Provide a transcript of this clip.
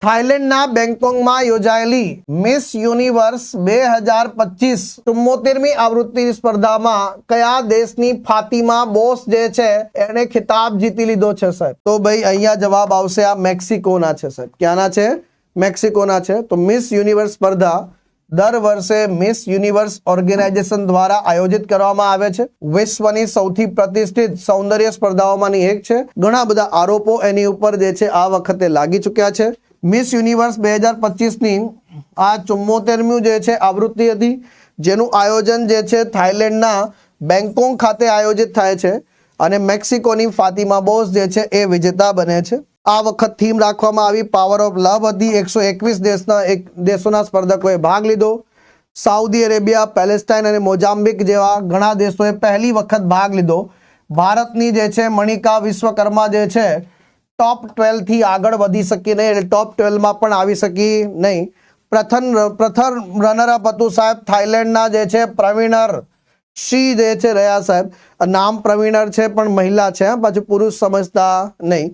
થાઈલેન્ડના બેંકોકમાં યોજાયેલી miss universe 2025 74મી આવૃત્તિ સ્પર્ધામાં કયા દેશની ફાતિમા બોસ જે છે એને ખિતાબ જીતી લીધો છે સાહેબ? તો ભાઈ અહીંયા જવાબ આવશે આ મેક્સિકોના છે સાહેબ. ક્યાંના છે? મેક્સિકોના છે. તો મિસ યુનિવર્સ સ્પર્ધા દર વર્ષે મિસ યુનિવર્સ ઓર્ગેનાઇઝેશન દ્વારા આયોજિત કરવામાં આવે છે. વિશ્વની સૌથી પ્રતિષ્ઠિત સૌંદર્ય સ્પર્ધાઓમાંની એક છે. ઘણા બધા આરોપો એની ઉપર જે છે આ વખતે લાગી ચૂક્યા છે. મિસ યુનિવર્સ 2025ની આ 74મી જે છે આવૃત્તિ હતી, જેનું આયોજન જે છે થાઈલેન્ડના બેંકોક ખાતે આયોજિત થાય છે અને મેક્સિકોની ફાતિમા બોસ જે છે એ વિજેતા બને છે. આ વખત થીમ રાખવામાં આવી પાવર ઓફ લવ હતી. 121 દેશોના સ્પર્ધકોએ ભાગ લીધો. સાઉદી અરેબિયા, પેલેસ્ટાઇન અને મોજામ્બિક જેવા ઘણા દેશોએ પહેલી વખત ભાગ લીધો. ભારતની જે છે મણિકા વિશ્વકર્મા જે છે ટોપ 12 થી આગળ વધી શકી નહીં, એટલે ટોપ 12માં પણ આવી શકી નહીં. પ્રથમ રનરઅપ હતું સાહેબ થાઈલેન્ડના જે છે પ્રવીણર શી જે છે રહ્યા સાહેબ. નામ પ્રવીણર છે પણ મહિલા છે, પાછું પુરુષ સમજતા નહીં.